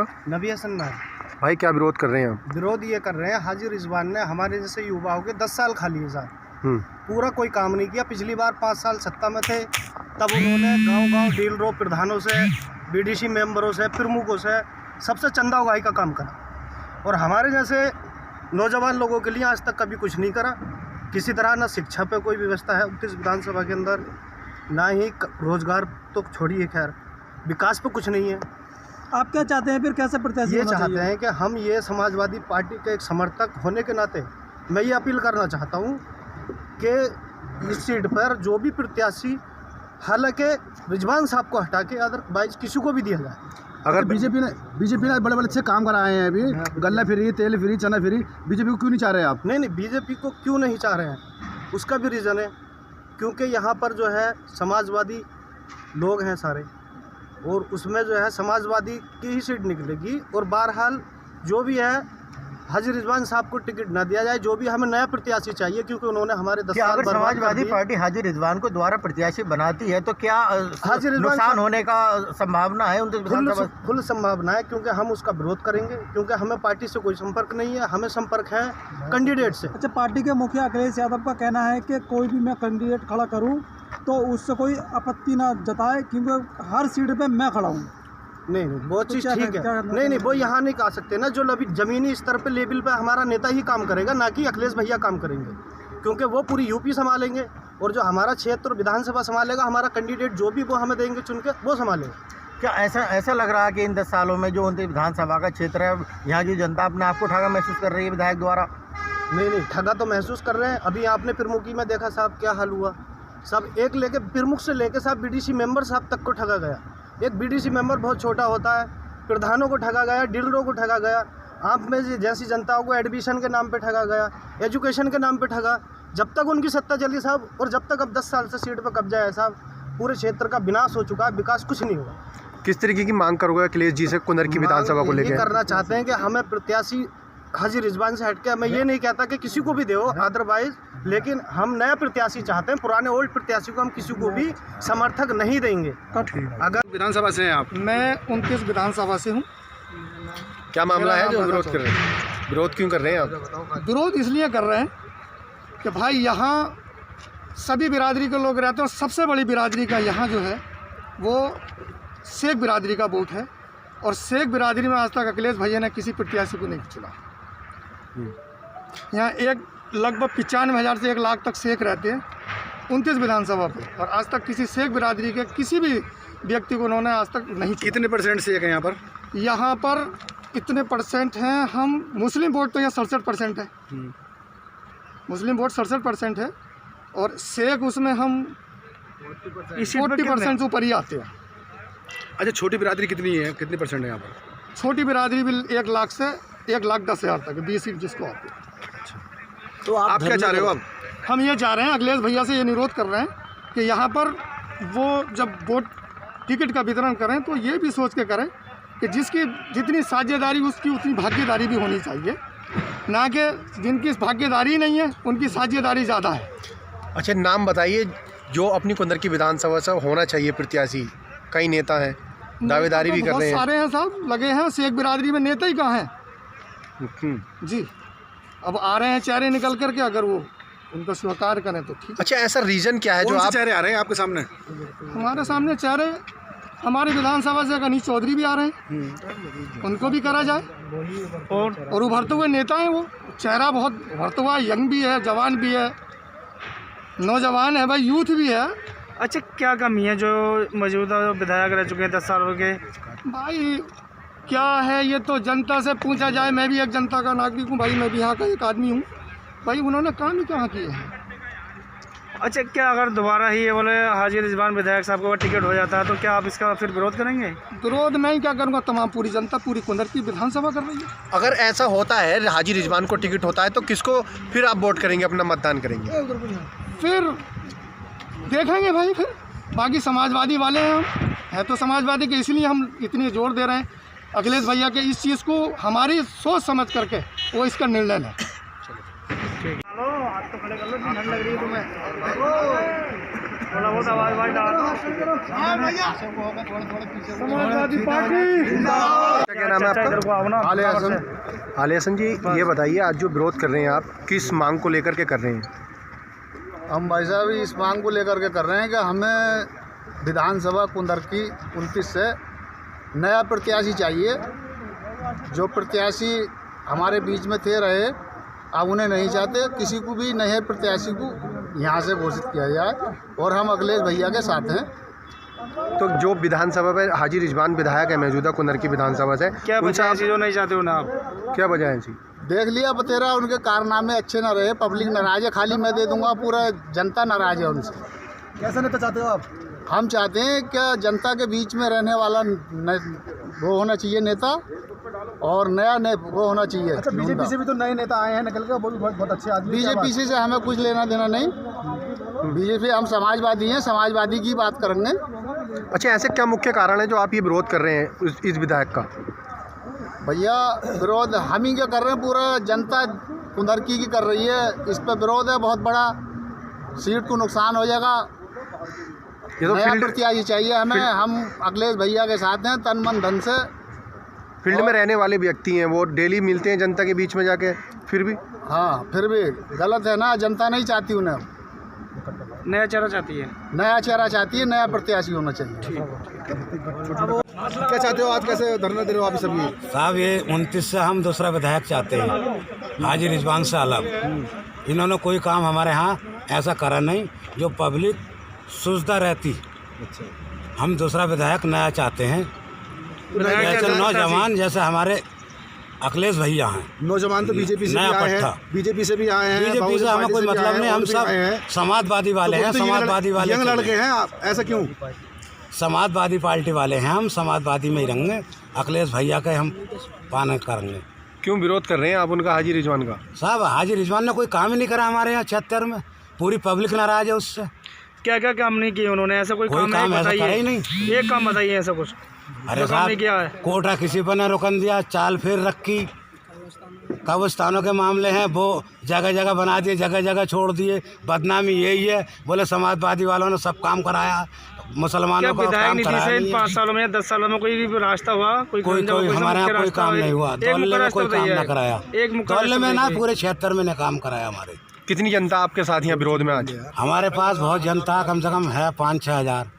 आपका? नबी हसन नाम। भाई क्या विरोध कर रहे हैं आप? विरोध ये कर रहे हैं, हाजी रिजवान ने हमारे जैसे युवाओं के 10 साल खा लिए साहब, पूरा कोई काम नहीं किया। पिछली बार 5 साल सत्ता में थे, तब उन्होंने गांव-गांव डीलरों, प्रधानों से, बीडीसी मेंबरों से, प्रमुखों से सबसे चंदा उगाही का काम करा। और हमारे जैसे नौजवान लोगों के लिए आज तक कभी कुछ नहीं करा। किसी तरह ना शिक्षा पे कोई व्यवस्था है 29 विधानसभा के अंदर, ना ही रोजगार तो छोड़िए, खैर विकास पे कुछ नहीं है। आप क्या चाहते हैं फिर, कैसे प्रत्याशी? ये चाहते हैं कि हम ये समाजवादी पार्टी के एक समर्थक होने के नाते मैं ये अपील करना चाहता हूँ कि इस सीट पर जो भी प्रत्याशी, हालांकि रिजवान साहब को हटा के अदरवाइज किसी को भी दिया जाए। अगर बीजेपी ने बड़े अच्छे काम कराए हैं अभी, गल्ला फ्री, तेल फ्री, चना फ्री, बीजेपी को क्यों नहीं चाह रहे आप? नहीं, बीजेपी को क्यों नहीं चाह रहे हैं, उसका भी रीज़न है, क्योंकि यहाँ पर जो है समाजवादी लोग हैं सारे, और उसमें जो है समाजवादी की ही सीट निकलेगी। और बहरहाल जो भी है हाजी रिजवान साहब को टिकट ना दिया जाए, जो भी हमें नया प्रत्याशी चाहिए, क्योंकि उन्होंने हमारे 10 साल अगर समाजवादी पार्टी हाजी रिजवान को दोबारा प्रत्याशी बनाती है तो क्या हाजी नुकसान होने का संभावना है? फुल संभावना है, क्योंकि हम उसका विरोध करेंगे, क्योंकि हमें पार्टी से कोई संपर्क नहीं है, हमें संपर्क है कैंडिडेट से। अच्छा, पार्टी के मुखिया अखिलेश यादव का कहना है कि कोई भी मैं कैंडिडेट खड़ा करूं तो उससे कोई आपत्ति ना जताए, क्योंकि हर सीट पे मैं खड़ा हूं। नहीं, वो चीज़ ठीक है। नहीं, वो यहाँ नहीं कह सकते ना, जो अभी ज़मीनी स्तर पे लेवल पे हमारा नेता ही काम करेगा, ना कि अखिलेश भैया काम करेंगे, क्योंकि वो पूरी यूपी संभालेंगे, और जो हमारा क्षेत्र विधानसभा संभालेगा, हमारा कैंडिडेट जो भी वो हमें देंगे चुन के, वो संभालेगा। क्या ऐसा लग रहा है कि इन 10 सालों में जो 29 विधानसभा का क्षेत्र है, यहाँ की जनता अपने आप को ठगा महसूस कर रही है विधायक द्वारा? नहीं, ठगा तो महसूस कर रहे हैं। अभी आपने प्रमुखी में देखा साहब क्या हाल हुआ, सब एक लेके प्रमुख से लेके साहब बीडीसी मेंबर साहब तक को ठगा गया। एक बीडीसी मेंबर बहुत छोटा होता है, प्रधानों को ठगा गया, डीलरों को ठगा गया, आप में जैसी जनताओं को एडमिशन के नाम पे ठगा गया, एजुकेशन के नाम पे ठगा। जब तक उनकी सत्ता चली साहब, और जब तक अब 10 साल से सीट पे कब्जा है साहब, पूरे क्षेत्र का विनाश हो चुका है, विकास कुछ नहीं हुआ। किस तरीके की मांग करोगे अखिलेश जी से कुंदर की विधानसभा को लेकर? करना चाहते हैं कि हमें प्रत्याशी हाजी रिजवान से हटके, मैं ये नहीं कहता कि किसी को भी दे अदरवाइज, लेकिन हम नया प्रत्याशी चाहते हैं। पुराने ओल्ड प्रत्याशी को हम किसी को भी समर्थक नहीं देंगे। अगर विधानसभा से हैं आप? मैं 29 विधानसभा से हूँ। क्या मामला है जो विरोध कर रहे हैं? विरोध क्यों कर रहे हैं आप? विरोध इसलिए कर रहे हैं कि भाई यहाँ सभी बिरादरी के लोग रहते हैं, और सबसे बड़ी बिरादरी का यहाँ जो है वो शेख बिरादरी का वोट है, और शेख बिरादरी में आज तक अखिलेश भैया ने किसी प्रत्याशी को नहीं चुना। यहाँ लगभग 95,000 से 1 लाख तक शेख रहते हैं 29 विधानसभा पे, और आज तक किसी शेख बिरादरी के किसी भी व्यक्ति को उन्होंने आज तक नहीं। कितने परसेंट शेख हैं यहाँ पर? यहाँ पर इतने परसेंट हैं, हम मुस्लिम वोट तो यहाँ 67% है, मुस्लिम वोट 67% है, और शेख उसमें हम 40% से ऊपर ही आते हैं। अच्छा, छोटी बिरादरी कितनी है, कितने परसेंट है यहाँ पर? छोटी बिरादरी भी 1 लाख से 1,10,000 तक है, 20 सीट जिसको आती है। तो आप क्या चाह रहे हो अब? हम ये चाह रहे हैं, अखिलेश भैया से ये निरोध कर रहे हैं कि यहाँ पर वो जब वोट टिकट का वितरण करें तो ये भी सोच के करें कि जिसकी जितनी साझेदारी उसकी उतनी भागीदारी भी होनी चाहिए, ना कि जिनकी भागीदारी नहीं है उनकी साझेदारी ज़्यादा है। अच्छा, नाम बताइए जो अपनी कुंदर की विधानसभा से होना चाहिए प्रत्याशी। कई नेता हैं, दावेदारी भी कर रहे हैं। सारे हैं साहब, लगे हैं। शेख बिरादरी में नेता ही कहाँ हैं जी? अब आ रहे हैं चेहरे निकल करके, अगर वो उनको स्वीकार करें तो ठीक। अच्छा, ऐसा रीजन क्या है जो आप चेहरे आ रहे हैं आपके सामने? हमारे सामने चेहरे हमारे विधानसभा से अनीश चौधरी भी आ रहे हैं, उनको भी करा जाए। और उभरते हुए नेता हैं, वो चेहरा बहुत उभरता हुआ, यंग भी है, जवान भी है, नौजवान है भाई, यूथ भी है। अच्छा, क्या कमी है जो मौजूदा विधायक रह चुके हैं 10 साल के? भाई क्या है, ये तो जनता से पूछा जाए। मैं भी एक जनता का नागरिक हूँ भाई, मैं भी यहाँ का एक आदमी हूँ भाई, उन्होंने काम ही कहाँ किए हैं। अच्छा, क्या अगर दोबारा ही ये बोले हाजी रिजवान विधायक साहब को टिकट हो जाता है तो क्या आप इसका फिर विरोध करेंगे? विरोध मैं ही क्या करूँगा, तमाम पूरी जनता पूरी कुंदर की विधानसभा कर रही है। अगर ऐसा होता है, हाजी रिजवान को टिकट होता है, तो किसको फिर आप वोट करेंगे, अपना मतदान करेंगे? फिर देखेंगे भाई, फिर बाकी समाजवादी वाले हैं, हम है तो समाजवादी के, इसलिए हम इतनी जोर दे रहे हैं अखिलेश भैया के इस चीज़ को हमारी सोच समझ करके वो इसका निर्णय लें। हाथ तो खड़े कर लो, ठंड लग रही है तुम्हें। थोड़ा बहुत आवाज डालो। समाजवादी पार्टी। क्या नाम है आपका? आले हसन। आले हसन जी, ये बताइए आज जो विरोध कर रहे हैं आप, किस मांग को लेकर के कर रहे हैं? हम भाई साहब इस मांग को लेकर के कर रहे हैं कि हमें विधानसभा कुंदरकी 29 से नया प्रत्याशी चाहिए। जो प्रत्याशी हमारे बीच में थे रहे, अब उन्हें नहीं चाहते। किसी को भी नए प्रत्याशी को यहाँ से घोषित किया जाए और हम अखिलेश भैया के साथ हैं। तो जो विधानसभा में हाजी रिजवान विधायक है मौजूदा कुंदरकी विधानसभा से, क्या उनसे वजह आप जो नहीं चाहते हो ना आप? क्या वजह है जी? देख लिया बतेरा, उनके कारनामे अच्छे ना रहे, पब्लिक नाराज है। खाली मैं दे दूंगा, पूरा जनता नाराज है उनसे। कैसा नेता चाहते हो आप? हम चाहते हैं कि जनता के बीच में रहने वाला वो होना चाहिए नेता, और नया वो होना चाहिए। अच्छा, बीजेपी से भी तो नए नेता आए हैं निकल कर, वो भी बहुत अच्छे आदमी। बीजेपी से हमें कुछ लेना देना नहीं। बीजेपी, हम समाजवादी हैं, समाजवादी की बात करेंगे। अच्छा, ऐसे क्या मुख्य कारण है जो आप ये विरोध कर रहे हैं इस विधायक का? भैया विरोध हम ही क्या कर रहे हैं, पूरा जनता कुंदरकी की कर रही है। इस पर विरोध है बहुत बड़ा, सीट को नुकसान हो जाएगा। ये तो नया फील्ड प्रत्याशी चाहिए हमें। हम अखिलेश भैया के साथ हैं तन मन धन से। फील्ड में रहने वाले व्यक्ति हैं, वो डेली मिलते हैं जनता के बीच में जाके, फिर भी हाँ, फिर भी गलत है ना। जनता नहीं चाहती उन्हें, नया चेहरा चाहती है। नया चेहरा चाहती है, नया प्रत्याशी होना चाहिए। क्या चाहते हो आज, कैसे धरना दे रहे हो आप सभी? साहब ये 29 से हम दूसरा विधायक चाहते हैं, हाजी रिजवान से अलग। इन्होंने कोई काम हमारे यहाँ ऐसा करा नहीं जो पब्लिक सुविधा रहती। हम दूसरा विधायक नया चाहते हैं, जैसे नौजवान, जैसे हमारे अखिलेश भैया हैं। नौजवान तो बीजेपी से भी नया आए हैं, पट्टा। बीजेपी से भी आए हैं। बीजेपी से हमें कोई मतलब नहीं, हम सब समाजवादी वाले हैं, समाजवादी वाले यंग लड़के हैं आप, ऐसा क्यों? समाजवादी पार्टी वाले हैं, हम समाजवादी में ही रहेंगे। अखिलेश भैया के हम पालन करेंगे। क्यों विरोध कर रहे हैं आप उनका, हाजी रिजवान का? साहब हाजी रिजवान ने कोई काम ही नहीं करा हमारे यहाँ क्षेत्र में, पूरी पब्लिक नाराज है उससे। क्या क्या काम नहीं किए उन्होंने? ऐसा कोई काम ऐसा करा ही नहीं। एक काम बताइए ऐसा कुछ। अरे साहब, कोटा किसी पर ने रुकन दिया, चाल फिर रखी। कब्रिस्तानों के मामले हैं, वो जगह जगह बना दिए, जगह जगह छोड़ दिए। बदनामी यही है, बोले समाजवादी वालों ने सब काम कराया, मुसलमानों का काम कराया नहीं। 5 सालों में या 10 सालों में कोई रास्ता हुआ? कोई हमारे यहाँ कोई काम नहीं हुआ। दौलले में कोई काम ना कराया, दौलले में ना, पूरे क्षेत्र में ने काम कराया हमारे। कितनी जनता आपके साथ यहाँ विरोध में आज? हमारे पास बहुत जनता, कम से कम है 5-6 हज़ार।